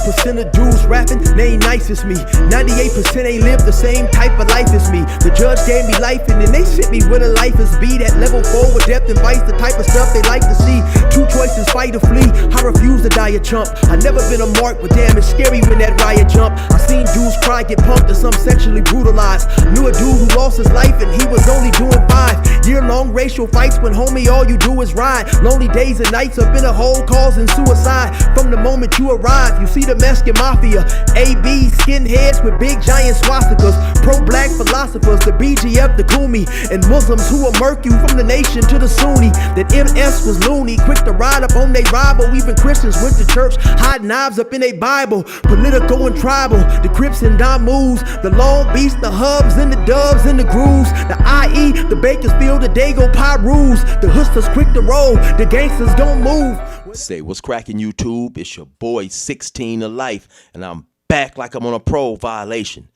1% of dudes rapping, they ain't nice as me. 98% ain't live the same type of life as me. The judge gave me life and then they sent me where the life is be. That level 4 with depth and vice, the type of stuff they like to see. Two choices, fight or flee. I refuse to die a chump. I never been a mark, but damn, it's scary when that riot jump. I seen dudes cry, get pumped, and some sexually brutalized. Knew a dude who lost his life and he was only doing 5 year-long racial fights when homie all you do is ride. Lonely days and nights up in a hole causing suicide. From the moment you arrive, you see the Mexican mafia, AB skinheads with big giant swastikas, pro-black philosophers, the BGF, the Kumi, and Muslims who will murk you from the nation to the Sunni. That MS was loony, quick to ride up on they rival. Even Christians went to church, hide knives up in they Bible. Political and tribal, the Crips and Damus, the Long Beach, the Hubs and the Dubs and the Grooves, the IE, the Bakersfield, the Dago Pyrus, the Hustlers quick to roll, the gangsters don't move. Say, what's cracking YouTube? It's your boy 16 to Life, and I'm back like I'm on a parole violation.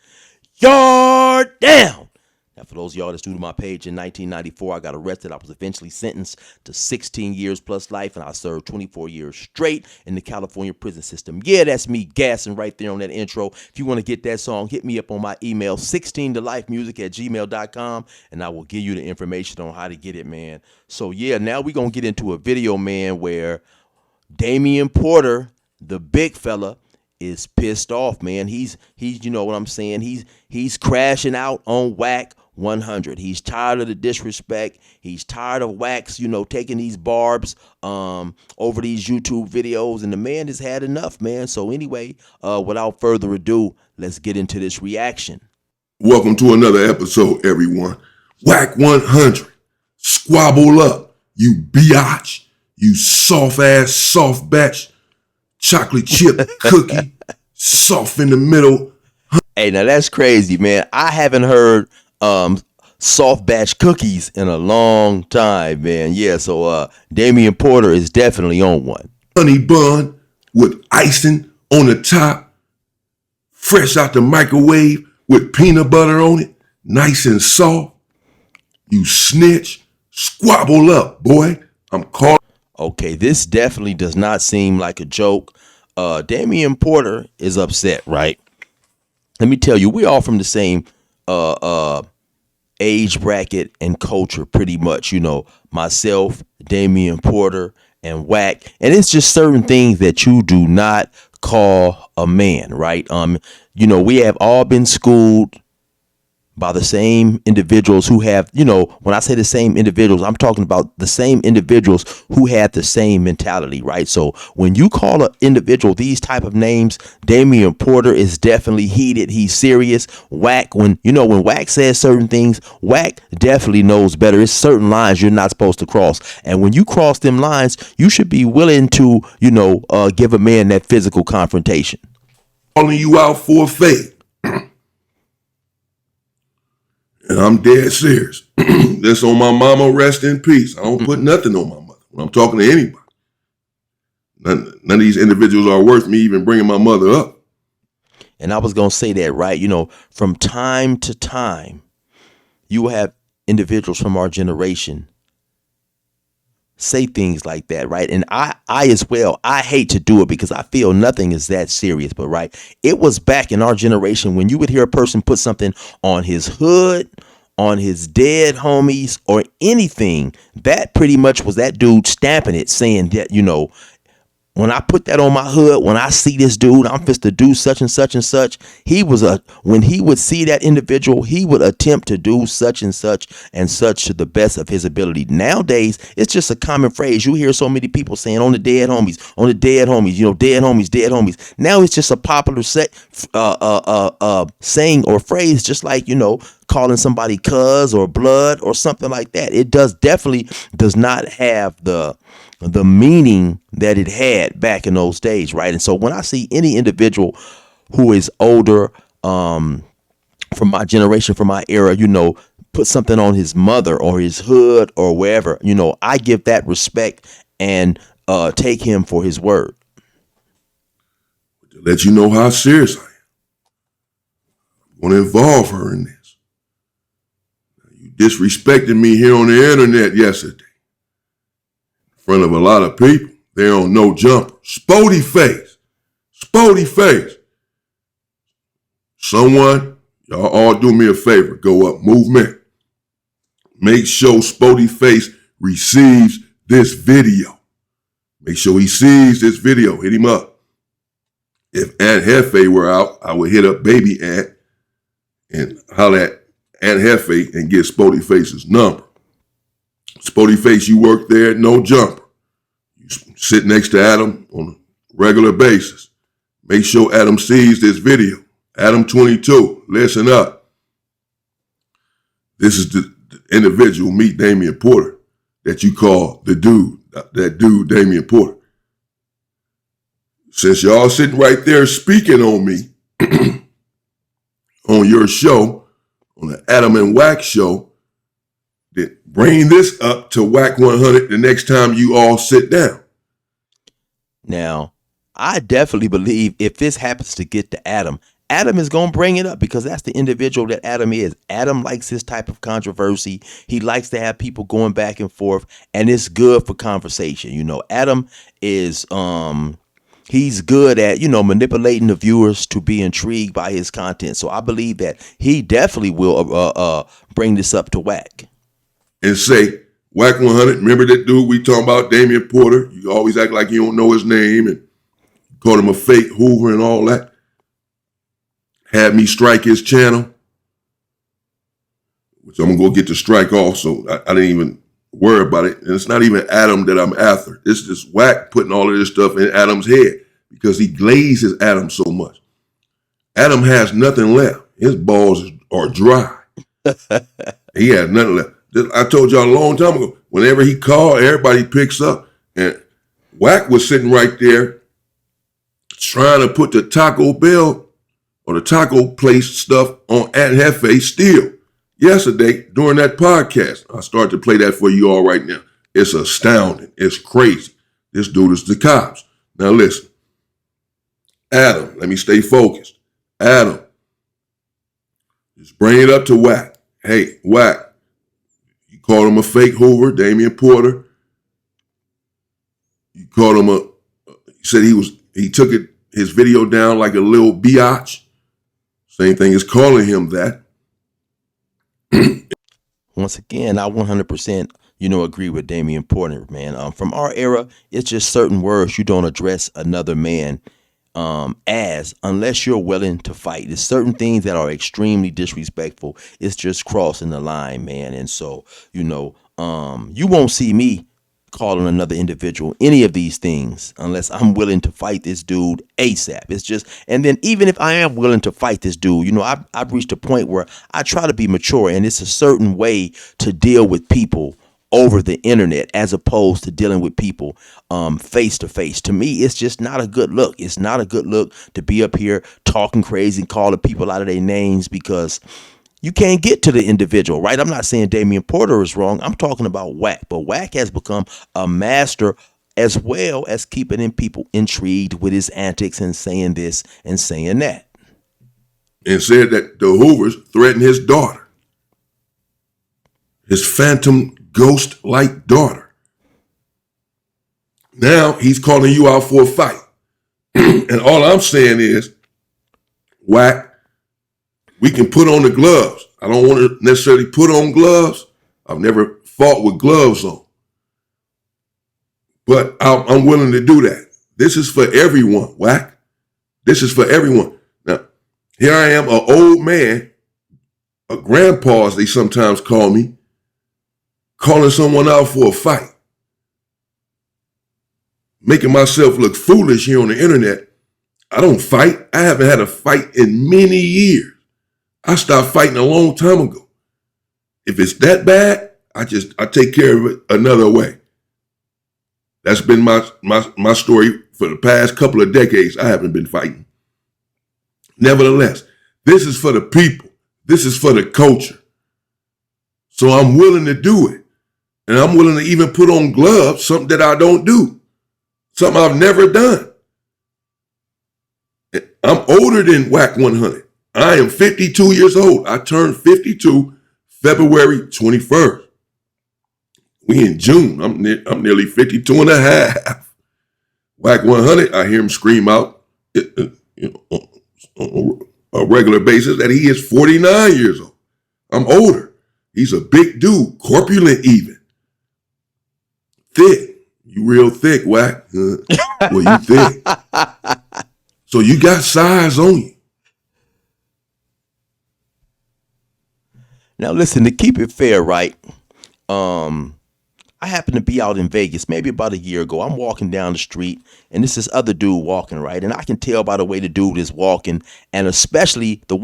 Yard down! Now, for those of y'all that's new to my page, in 1994, I got arrested. I was eventually sentenced to 16 years plus life, and I served 24 years straight in the California prison system. Yeah, that's me gassing right there on that intro. If you want to get that song, hit me up on my email, 16tolifemusic@gmail.com, and I will give you the information on how to get it, man. So, yeah, now we're going to get into a video, man, where Damion Porter, the big fella, is pissed off, man. He's you know what I'm saying? He's crashing out on Wack 100. He's tired of the disrespect. He's tired of Wack's, taking these barbs over these YouTube videos, and the man has had enough, man. So anyway, without further ado, let's get into this reaction. Welcome to another episode, everyone. Wack 100. Squabble up, you biatch. You soft-ass, soft batch, chocolate chip cookie, soft in the middle. Hey, now that's crazy, man. I haven't heard soft batch cookies in a long time, man. Yeah, so Damion Porter is definitely on one. Honey bun with icing on the top, fresh out the microwave with peanut butter on it, nice and soft. You snitch, squabble up, boy. I'm calling. Okay, this definitely does not seem like a joke. Damion Porter is upset, right? Let me tell you, we all from the same age bracket and culture, pretty much. Myself, Damion Porter, and Wack, and it's just certain things that you do not call a man, right? We have all been schooled by the same individuals who have, when I say the same individuals, I'm talking about the same individuals who had the same mentality, right? So when you call an individual these type of names, Damion Porter is definitely heated. He's serious. Wack, when Wack says certain things, Wack definitely knows better. It's certain lines you're not supposed to cross. And when you cross them lines, you should be willing to, give a man that physical confrontation. Calling you out for a fake. And I'm dead serious. That's on my mama, rest in peace. I don't put nothing on my mother when I'm talking to anybody. None of these individuals are worth me even bringing my mother up. And I was going to say that, right? From time to time, you will have individuals from our generation say things like that, right? And I as well, I hate to do it because I feel nothing is that serious, but right, it was back in our generation when you would hear a person put something on his hood, on his dead homies, or anything, that pretty much was that dude stamping it, saying that, when I put that on my hood, when I see this dude, I'm supposed to do such and such and such. When he would see that individual, he would attempt to do such and such to the best of his ability. Nowadays, it's just a common phrase. You hear so many people saying on the dead homies, dead homies, dead homies. Now it's just a popular saying or phrase, just like, calling somebody cuz or blood or something like that. It definitely does not have the meaning that it had back in those days, right? And so when I see any individual who is older, from my generation, from my era, put something on his mother or his hood or wherever, I give that respect and take him for his word. To let you know how serious I am, I'm going to involve her in this. You disrespected me here on the internet yesterday. In front of a lot of people. They don't know jumper. Spody face. Spody Face. Someone, y'all all do me a favor. Go up, movement. Make sure Spody Face receives this video. Make sure he sees this video. Hit him up. If Aunt Hefe were out, I would hit up baby Aunt and holler at Aunt Hefe and get Spody Face's number. Spody Face, you work there, no jumper. You sit next to Adam on a regular basis. Make sure Adam sees this video. Adam 22, listen up. This is the individual, meet Damion Porter, that you call the dude, that dude Damion Porter. Since y'all sitting right there speaking on me on your show, on the Adam and Wack show, then bring this up to Wack 100 the next time you all sit down. Now, I definitely believe if this happens to get to Adam, Adam is going to bring it up because that's the individual that Adam is. Adam likes this type of controversy. He likes to have people going back and forth, and it's good for conversation. You know, Adam is, he's good at, manipulating the viewers to be intrigued by his content. So I believe that he definitely will bring this up to Wack. And say, Wack 100, remember that dude we talking about, Damion Porter? You always act like you don't know his name and call him a fake Hoover and all that. Had me strike his channel, which I'm going to go get the strike off, so I didn't even worry about it. And it's not even Adam that I'm after. It's just Wack putting all of this stuff in Adam's head because he glazes Adam so much. Adam has nothing left. His balls are dry. He has nothing left. I told y'all a long time ago, whenever he called, everybody picks up. And Wack was sitting right there trying to put the Taco Bell or the taco place stuff on Aunt Hefe still. Yesterday, during that podcast, I started to play that for you all right now. It's astounding. It's crazy. This dude is the cops. Now listen. Adam, let me stay focused. Adam, just bring it up to Wack. Hey, Wack, you called him a fake Hoover, Damion Porter. You called him he said he took his video down like a little biatch. Same thing as calling him that. Once again, I 100%, agree with Damion Porter, man. From our era, it's just certain words you don't address another man unless you're willing to fight. There's certain things that are extremely disrespectful. It's just crossing the line, man. And so, you won't see me calling another individual any of these things unless I'm willing to fight this dude ASAP. It's just, and then even if I am willing to fight this dude, I've reached a point where I try to be mature, and it's a certain way to deal with people over the internet as opposed to dealing with people face to face. To me, it's just not a good look. It's not a good look to be up here talking crazy and calling people out of their names because you can't get to the individual, right? I'm not saying Damion Porter is wrong. I'm talking about Wack. But Wack has become a master as well as keeping people intrigued with his antics and saying this and saying that. And said that the Hoovers threatened his daughter. His phantom ghost-like daughter. Now he's calling you out for a fight. And all I'm saying is, Wack, we can put on the gloves. I don't want to necessarily put on gloves. I've never fought with gloves on. But I'm willing to do that. This is for everyone, Wack. This is for everyone. Now, here I am, an old man, a grandpa, as they sometimes call me, calling someone out for a fight. Making myself look foolish here on the internet. I don't fight. I haven't had a fight in many years. I stopped fighting a long time ago. If it's that bad, I take care of it another way. That's been my story for the past couple of decades. I haven't been fighting. Nevertheless, this is for the people. This is for the culture. So I'm willing to do it. And I'm willing to even put on gloves, something that I don't do. Something I've never done. I'm older than Wack 100. I am 52 years old. I turned 52 February 21st. We in June. I'm nearly 52 and a half. Wack 100, I hear him scream out, on a regular basis that he is 49 years old. I'm older. He's a big dude, corpulent even. Thick. You real thick, Wack. Well, you thick. So you got size on you. Now listen, to keep it fair, right? I happened to be out in Vegas maybe about a year ago. I'm walking down the street and this other dude walking, right? And I can tell by the way the dude is walking, and especially the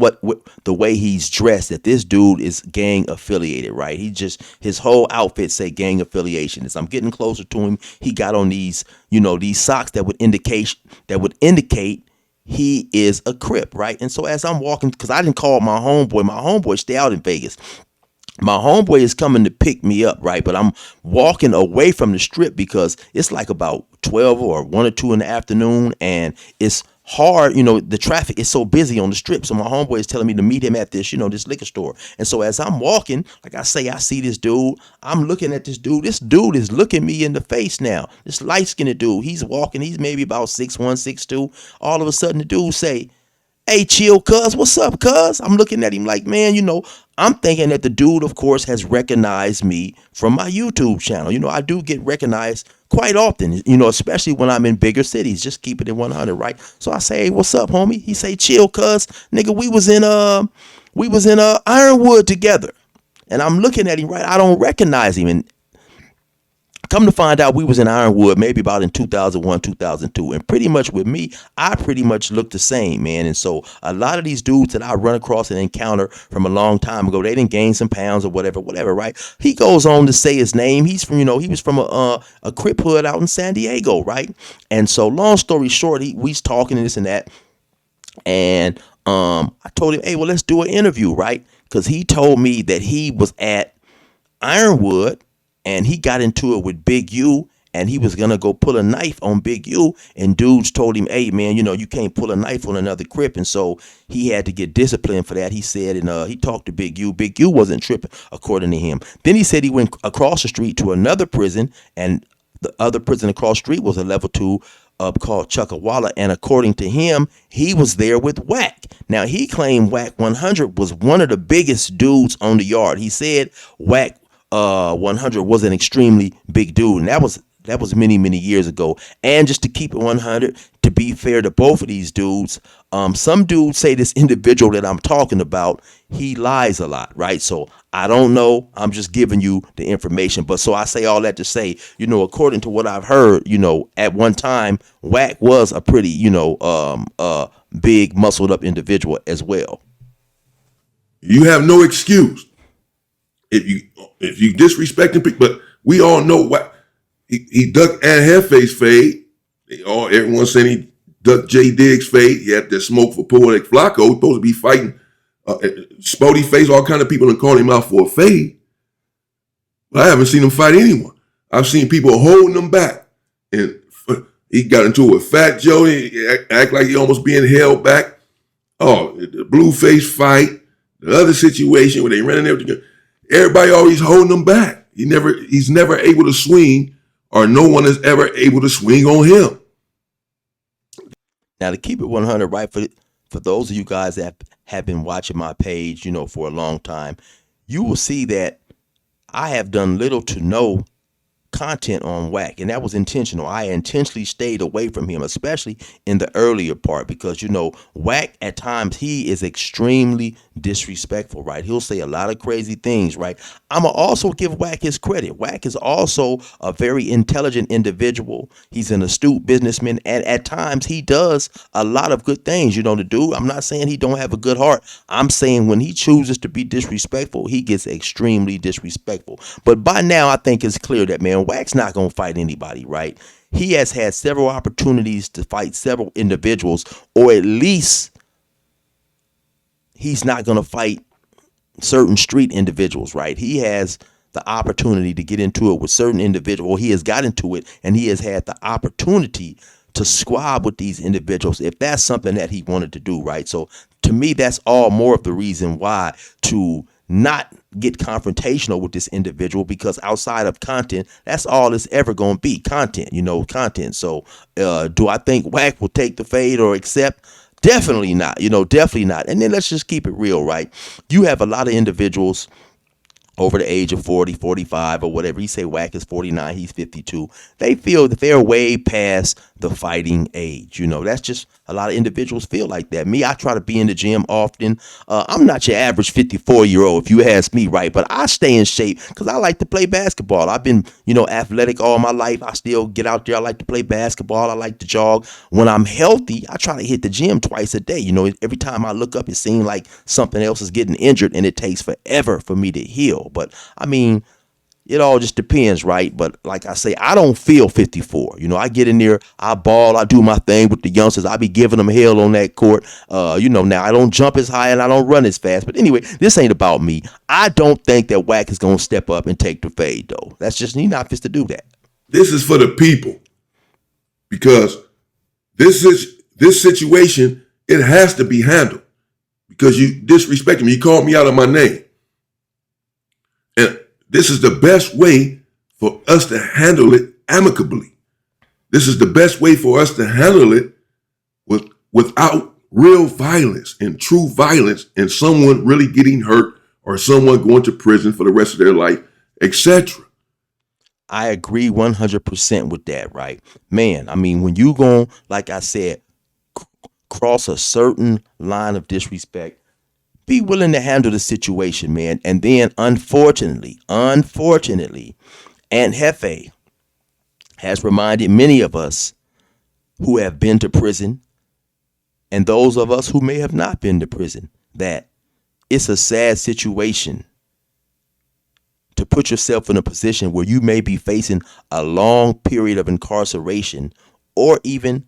way he's dressed, that this dude is gang affiliated, right? His whole outfit say gang affiliation. As I'm getting closer to him, he got on these socks that would indicate he is a Crip, right? And so as I'm walking, because I didn't call my homeboy stay out in Vegas. My homeboy is coming to pick me up, right? But I'm walking away from the strip because it's like about 12 or 1 or 2 in the afternoon, and it's hard, the traffic is so busy on the strip. So my homeboy is telling me to meet him at this, this liquor store. And so as I'm walking, like I say, I see this dude. I'm looking at this dude. This dude is looking me in the face now. This light-skinned dude, he's walking. He's maybe about 6'1", 6'2". All of a sudden, the dude say, "Hey, chill, cuz. What's up, cuz?" I'm looking at him like, man, I'm thinking that the dude, of course, has recognized me from my YouTube channel. I do get recognized quite often, especially when I'm in bigger cities. Just keeping it 100, right? So I say, "Hey, what's up, homie?" He say, "Chill, cuz. Nigga, we was in Ironwood together." And I'm looking at him, right? I don't recognize him. And come to find out, we was in Ironwood maybe about in 2001, 2002. And pretty much with me, I pretty much look the same, man. And so a lot of these dudes that I run across and encounter from a long time ago, they didn't gain some pounds or whatever, right? He goes on to say his name. He's from, he was from a Crip hood out in San Diego, right? And so long story short, we's talking and this and that. And I told him, "Hey, well, let's do an interview," right? Because he told me that he was at Ironwood and he got into it with Big U, and he was going to go pull a knife on Big U, and dudes told him, "Hey, man, you can't pull a knife on another Crip." And so he had to get disciplined for that, he said, and he talked to Big U. Big U wasn't tripping, according to him. Then he said he went across the street to another prison, and the other prison across the street was a level 2 called Chuckawalla, and according to him, he was there with Wack. Now, he claimed Wack 100 was one of the biggest dudes on the yard. He said Wack 100 was an extremely big dude, and that was many, many years ago. And just to keep it 100, to be fair to both of these dudes, some dudes say this individual that I'm talking about, he lies a lot, right? So I don't know. I'm just giving you the information. But so I say all that to say, according to what I've heard, at one time, Wack was a pretty, big, muscled up individual as well. You have no excuse if you disrespecting people. But we all know what he ducked Ann Headface fade. Everyone saying he ducked J Diggs fade. He had that smoke for Poetic Flacco. He's supposed to be fighting Spody Face, all kind of people, and call him out for a fade. But I haven't seen him fight anyone. I've seen people holding him back, and he got into it with Fat Joe. He act like he almost being held back. Oh, the Blueface fight, the other situation where they ran in there together. Everybody always holding him back. He's never able to swing, or no one is ever able to swing on him. Now, to keep it 100, right, for those of you guys that have been watching my page, for a long time, you will see that I have done little to no content on Wack, and that was intentional. I intentionally stayed away from him, especially in the earlier part, because Wack at times, he is extremely disrespectful, right? He'll say a lot of crazy things, right? I'ma also give Wack his credit. Wack is also a very intelligent individual. He's an astute businessman, and at times he does a lot of good things. The dude, I'm not saying he don't have a good heart. I'm saying when he chooses to be disrespectful, he gets extremely disrespectful. But by now, I think it's clear that, man, Wack's not gonna fight anybody, right? He has had several opportunities to fight several individuals, or at least he's not going to fight certain street individuals, right? He has the opportunity to get into it with certain individuals. He has got into it, and he has had the opportunity to squab with these individuals if that's something that he wanted to do, right? So to me, that's all more of the reason why to not get confrontational with this individual, because outside of content, that's all it's ever going to be, content, content. So do I think Wack will take the fade or accept? Definitely not, definitely not. And then let's just keep it real, right? You have a lot of individuals over the age of 40, 45 or whatever. He say Wack is 49, he's 52. They feel that they're way past the fighting age. That's just a lot of individuals feel like that. Me, I try to be in the gym often. I'm not your average 54-year-old, if you ask me, right? But I stay in shape because I like to play basketball. I've been, athletic all my life. I still get out there. I like to play basketball. I like to jog. When I'm healthy, I try to hit the gym twice a day. Every time I look up, it seems like something else is getting injured, and it takes forever for me to heal. But I mean, it all just depends, right? But like I say, I don't feel 54. I get in there, I ball, I do my thing with the youngsters. I be giving them hell on that court. Now I don't jump as high and I don't run as fast. But anyway, this ain't about me. I don't think that Wack is going to step up and take the fade, though. That's just, he's not fit to do that. This is for the people, because this situation, it has to be handled, because you disrespected me. You called me out of my name. And this is the best way for us to handle it amicably. This is the best way for us to handle it without real violence and true violence and someone really getting hurt or someone going to prison for the rest of their life, etc. I agree 100% with that, right? Man, I mean, when you go, like I said, cross a certain line of disrespect, be willing to handle the situation, man. And then, unfortunately, Aunt Hefe has reminded many of us who have been to prison, and those of us who may have not been to prison, that it's a sad situation to put yourself in a position where you may be facing a long period of incarceration or even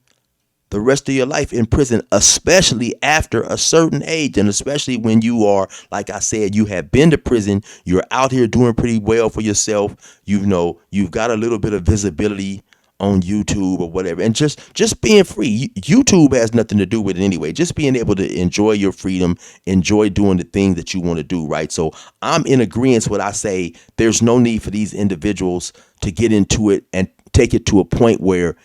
the rest of your life in prison, especially after a certain age, and especially when you are, like I said, you have been to prison, you're out here doing pretty well for yourself, you've got a little bit of visibility on YouTube or whatever, and just being free. YouTube has nothing to do with it anyway. Just being able to enjoy your freedom, enjoy doing the things that you want to do, right? So I'm in agreement with what I say. There's no need for these individuals to get into it and take it to a point where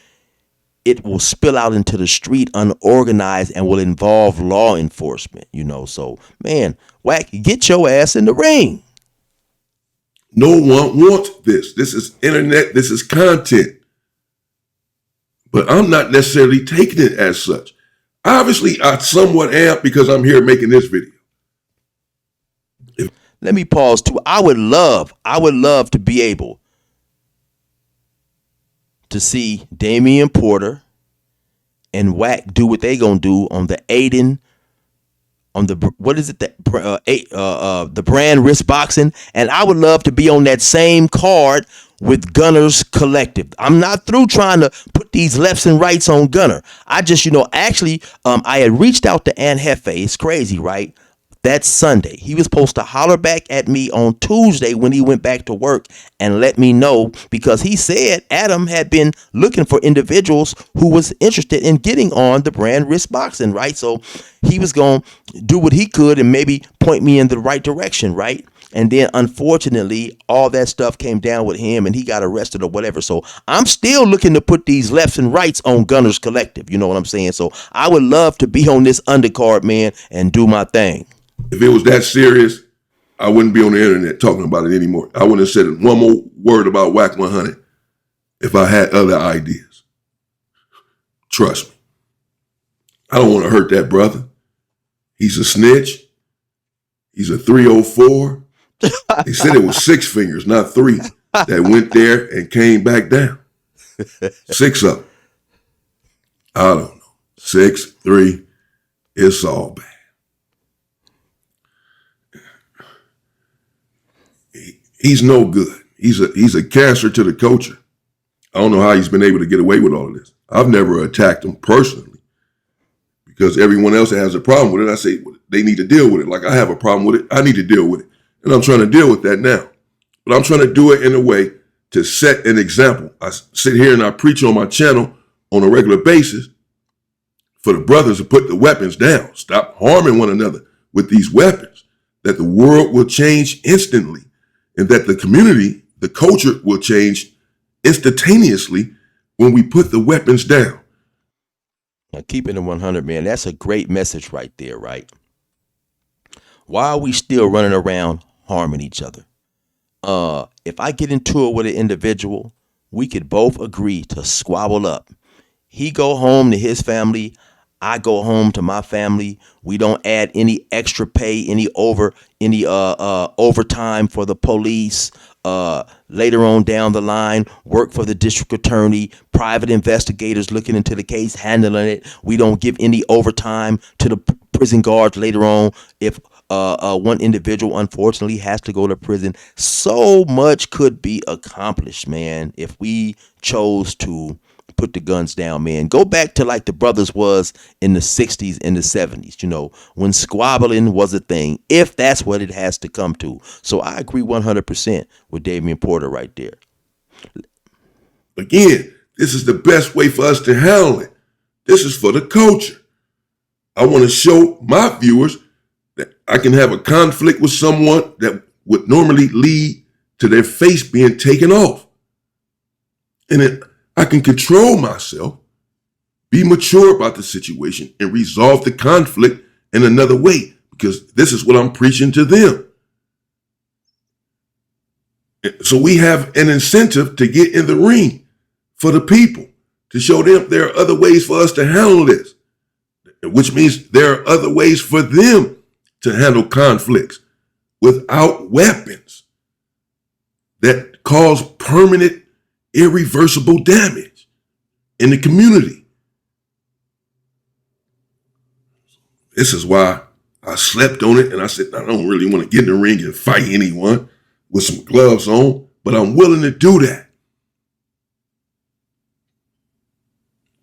it will spill out into the street unorganized and will involve law enforcement, So, man, Wack, get your ass in the ring. No one wants this. This is internet. This is content. But I'm not necessarily taking it as such. Obviously, I somewhat am, because I'm here making this video. Let me pause too. I would love to be able to see Damion Porter and Wack do what they gonna do on the Aiden, on the the brand wrist boxing, and I would love to be on that same card with Gunner's Collective. I'm not through trying to put these lefts and rights on Gunner. I just, I had reached out to Aunt Hefe. It's crazy, right? That Sunday, he was supposed to holler back at me on Tuesday when he went back to work and let me know, because he said Adam had been looking for individuals who was interested in getting on the brand wrist boxing, right? So he was going to do what he could and maybe point me in the right direction, right? And then, unfortunately, all that stuff came down with him and he got arrested or whatever. So I'm still looking to put these lefts and rights on Gunner's Collective. You know what I'm saying? So I would love to be on this undercard, man, and do my thing. If it was that serious, I wouldn't be on the internet talking about it anymore. I wouldn't have said one more word about Wack 100 if I had other ideas. Trust me. I don't want to hurt that brother. He's a snitch. He's a 304. They said it was 6 fingers, not 3, that went there and came back down. 6 of them. I don't know. 6, 3, it's all bad. He's no good. He's a cancer to the culture. I don't know how he's been able to get away with all of this. I've never attacked him personally, because everyone else that has a problem with it, I say they need to deal with it. Like I have a problem with it, I need to deal with it. And I'm trying to deal with that now. But I'm trying to do it in a way to set an example. I sit here and I preach on my channel on a regular basis for the brothers to put the weapons down. Stop harming one another with these weapons. that the world will change instantly and that the community, the culture will change instantaneously when we put the weapons down. Now, keeping it 100, man, that's a great message right there, right? Why are we still running around harming each other? If I get into it with an individual, we could both agree to squabble up. He go home to his family, I go home to my family. We don't add any extra pay, any overtime for the police. Later on down the line, work for the district attorney, private investigators looking into the case, handling it. We don't give any overtime to the prison guards later on if one individual unfortunately has to go to prison. So much could be accomplished, man, if we chose to put the guns down, man. Go back to like the brothers was in the 60s and the 70s, when squabbling was a thing, if that's what it has to come to. So I agree 100% with Damion Porter right there. Again, this is the best way for us to handle it. This is for the culture. I want to show my viewers that I can have a conflict with someone that would normally lead to their face being taken off. And I can control myself, be mature about the situation, and resolve the conflict in another way, because this is what I'm preaching to them. So we have an incentive to get in the ring for the people, to show them there are other ways for us to handle this, which means there are other ways for them to handle conflicts without weapons that cause permanent, irreversible damage in the community. This is why I slept on it, and I said, I don't really want to get in the ring and fight anyone with some gloves on, but I'm willing to do that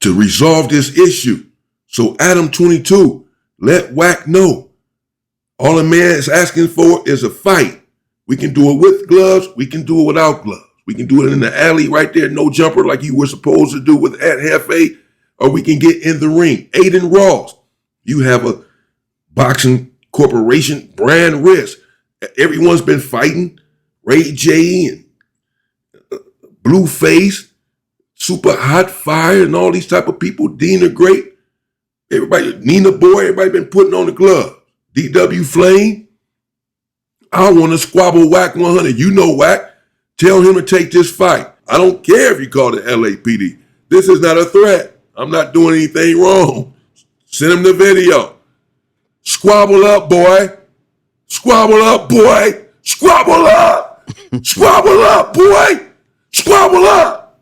to resolve this issue. So Adam 22, let Wack know. All a man is asking for is a fight. We can do it with gloves. We can do it without gloves. We can do it in the alley right there, no jumper like you were supposed to do with at Hefe, or we can get in the ring. Aiden Ross, you have a boxing corporation brand risk. Everyone's been fighting. Ray J and Blueface, Super Hot Fire, and all these type of people. Dina Great, everybody, Nina Boy, everybody been putting on the glove. DW Flame, I want to squabble Wack 100. You know Wack. Tell him to take this fight. I don't care if you call it LAPD. This is not a threat. I'm not doing anything wrong. Send him the video. Squabble up, boy. Squabble up, boy. Squabble up. Squabble up, boy. Squabble up.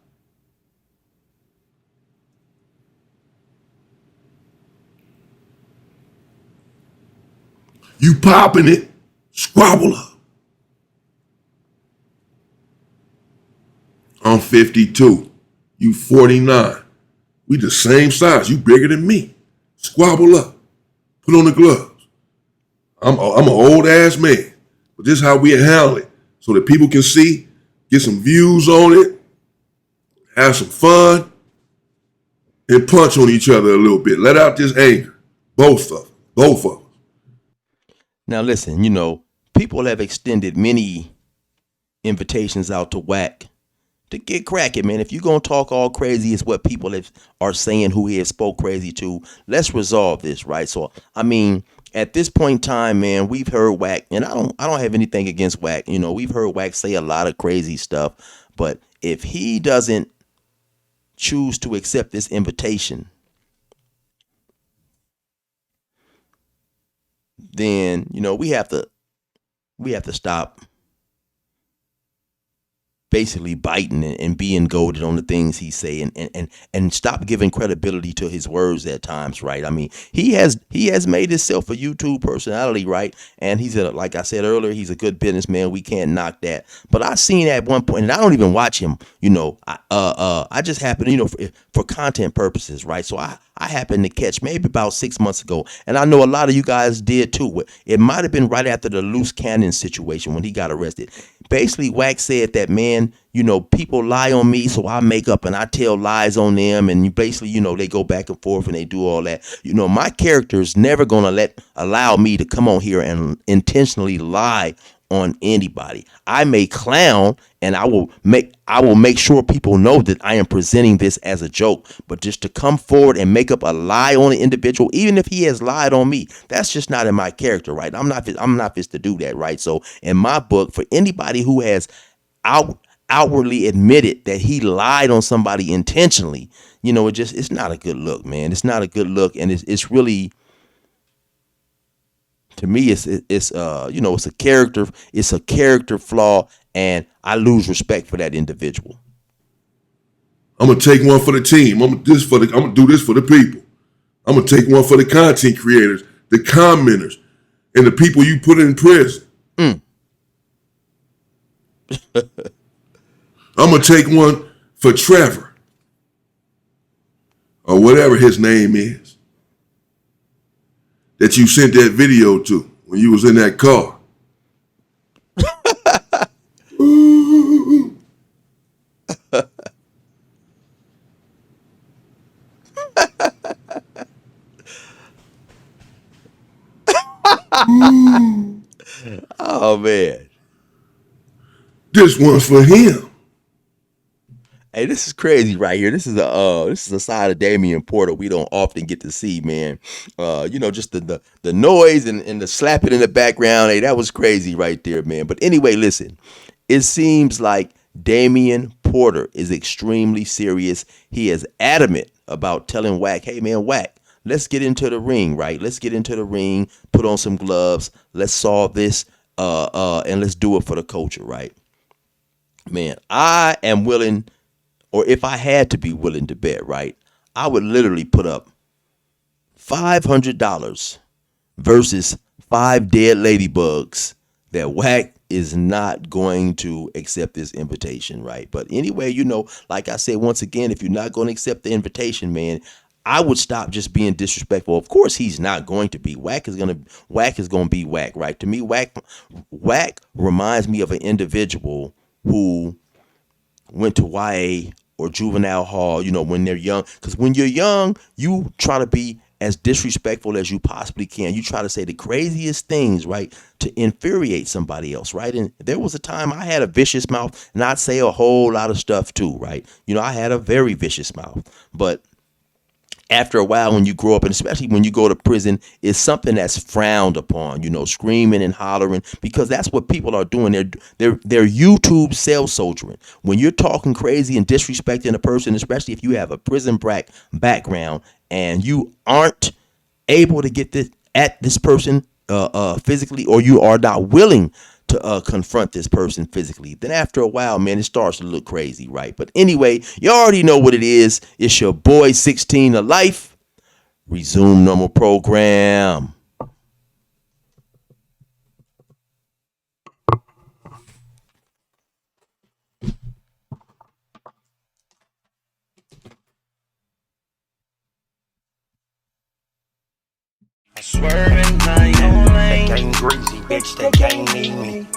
You popping it. Squabble up. I'm 52. You 49. We the same size. You bigger than me. Squabble up. Put on the gloves. I'm an old ass man. But this is how we handle it. So that people can see, get some views on it, have some fun, and punch on each other a little bit. Let out this anger. Both of them. Now listen, people have extended many invitations out to Wack to get cracking, man. If you're going to talk all crazy, it's what people are saying who he has spoke crazy to. Let's resolve this, right? So, at this point in time, man, we've heard Wack, and I don't have anything against Wack. We've heard Wack say a lot of crazy stuff, but if he doesn't choose to accept this invitation, then, we have to stop basically biting and being goaded on the things he say and stop giving credibility to his words at times, right? He has made himself a YouTube personality, right? And like I said earlier, he's a good businessman. We can't knock that. But I seen at one point, and I don't even watch him, I just happen, for content purposes, right? So I I happened to catch maybe about 6 months ago, and I know a lot of you guys did too. It might have been right after the Loose Cannon situation when he got arrested. Basically, Wack said that, man, you know, people lie on me, so I make up and I tell lies on them, and you basically, you know, they go back and forth and they do all that. You know, my character is never gonna allow me to come on here and intentionally lie on anybody. I may clown, and I will make sure people know that I am presenting this as a joke. But just to come forward and make up a lie on an individual, even if he has lied on me, that's just not in my character, right? I'm not fit to do that, right? So in my book, for anybody who has outwardly admitted that he lied on somebody intentionally, you know, it's not a good look, man. It's not a good look, and it's really, to me, it's you know, it's a character flaw, and I lose respect for that individual. I'm gonna take one for the team. I'm gonna do this for the people. I'm gonna take one for the content creators, the commenters, and the people you put in prison. I'm gonna take one for Trevor, or whatever his name is, that you sent that video to when you was in that car. Oh man, this one's for him. hey, this is crazy right here. This is a side of Damion Porter we don't often get to see, man. You know, just the noise and the slapping in the background. Hey, that was crazy right there, man. But anyway, listen, it seems like Damion Porter is extremely serious. He is adamant about telling Wack, hey man, Wack, let's get into the ring, right? Let's get into the ring, put on some gloves, let's solve this, and let's do it for the culture, right? Man, I am willing, or if I had to be willing to bet, right, I would literally put up $500 versus 5 dead ladybugs that Wack is not going to accept this invitation, right? But anyway, you know, like I said, once again, if you're not going to accept the invitation, man, I would stop just being disrespectful. Of course, he's not going to be. Wack is going to be Wack, right? To me, Wack reminds me of an individual who went to YA or juvenile hall, you know, when they're young. Because when you're young, you try to be as disrespectful as you possibly can. You try to say the craziest things, right, to infuriate somebody else, right? And there was a time I had a vicious mouth, and I'd say a whole lot of stuff too, right? You know, I had a very vicious mouth. But after a while, when you grow up, and especially when you go to prison, it's something that's frowned upon, you know, screaming and hollering, because that's what people are doing. They're YouTube self-soldiering. When you're talking crazy and disrespecting a person, especially if you have a prison background and you aren't able to get at this person physically, or you are not willing to confront this person physically, then after a while, man, it starts to look crazy, right? But anyway, you already know what it is. It's your boy 16 to life. Resume normal program. Swerving my own lane. That game greasy, bitch, that game need me.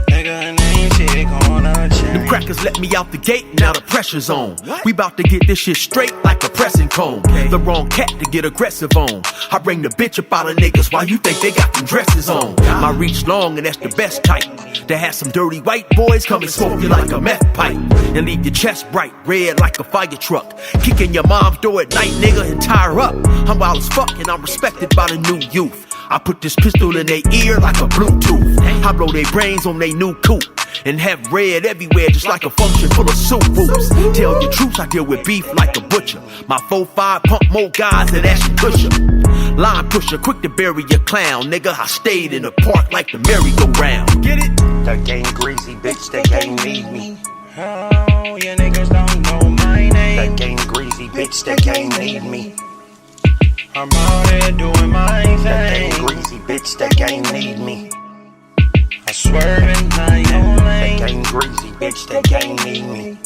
Nigga, name shit gonna change. Them crackers let me out the gate, now the pressure's on. We about to get this shit straight like a pressing cone. The wrong cat to get aggressive on. I bring the bitch up out of niggas while you think they got them dresses on. My reach long and that's the best type. To have some dirty white boys come and smoke you like a meth pipe. And leave your chest bright red like a fire truck. Kicking your mom's door at night, nigga, and tie her up. I'm wild as fuck and I'm respected by the new youth. I put this pistol in their ear like a Bluetooth. I blow their brains on their new coupe. And have red everywhere just like a function full of soup whoops. Tell your troops I deal with beef like a butcher. My 4-5 pump more guys than Ashton Kutcher. Line pusher, quick to bury your clown. Nigga, I stayed in the park like the merry-go-round. Get it? That game greasy, bitch, that game need me. Oh, you niggas don't know my name. That game greasy, bitch, that game need me. I'm out here doing my That game thing. greasy, bitch, that game need me. I swerve in my own That lane. game greasy, bitch, that game need me.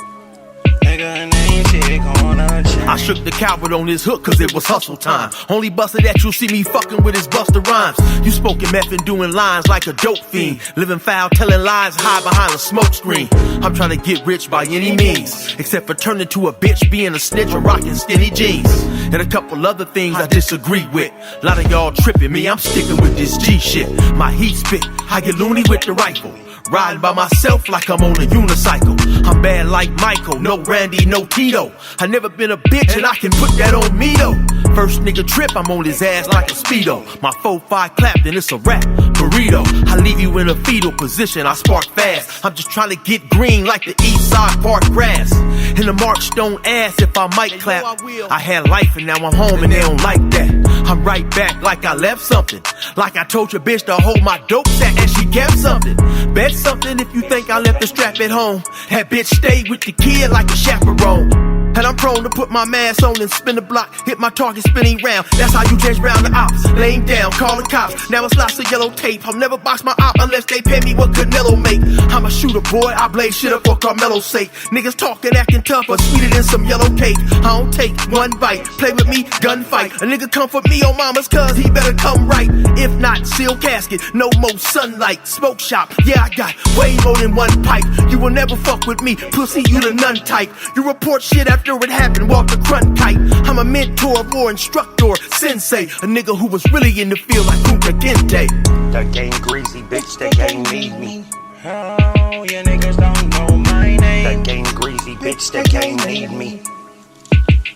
Nigga, nigga and ain't shit gonna change. I shook the coward on his hook cause it was hustle time. Only buster that you'll see me fucking with is Buster Rhymes. You smoking meth and doing lines like a dope fiend. Living foul, telling lies, hide behind a smoke screen. I'm trying to get rich by any means, except for turning to a bitch, being a snitch, or rocking skinny jeans. And a couple other things I disagree with. A lot of y'all tripping me, I'm sticking with this G shit. My heat spit, I get loony with the rifle. Riding by myself like I'm on a unicycle. I'm bad like Michael, no Randy, no Tito. I never been a bitch and I can put that on me though. First nigga trip, I'm on his ass like a Speedo. My 4-5 clapped and it's a rap, burrito. I leave you in a fetal position, I spark fast. I'm just trying to get green like the east side park grass. In the march, don't ask if I might clap. I had life and now I'm home and they don't like that. I'm right back like I left something. Like I told your bitch to hold my dope sack and she kept something. Bet something if you think I left the strap at home. That bitch stayed with the kid like a chaperone. And I'm prone to put my mask on and spin the block, hit my target spinning round. That's how you change round the ops. Laying down, call the cops. Now it's lots of yellow tape. I'll never box my op unless they pay me what Canelo make. I'm a shooter, boy. I blaze shit up for Carmelo's sake. Niggas talking, acting tough, but sweeter than some yellow cake. I don't take one bite. Play with me, gunfight. A nigga come for me on mama's cuz he better come right. If not, seal casket, no more sunlight. Smoke shop, yeah, I got way more than one pipe. You will never fuck with me, pussy, you the nun type. You report shit after it happened, walk the front kite. I'm a mentor, war instructor, sensei. A nigga who was really in the field like Kunta Kinte. The game greasy, bitch, the game need me. Oh, you niggas don't know my name. The game greasy, bitch, the game need me.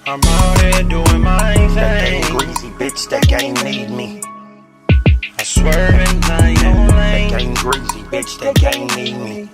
I'm out here doing my The game thing. greasy, bitch, the game need me. I swerve in my own The lane. game greasy, bitch, the game need me.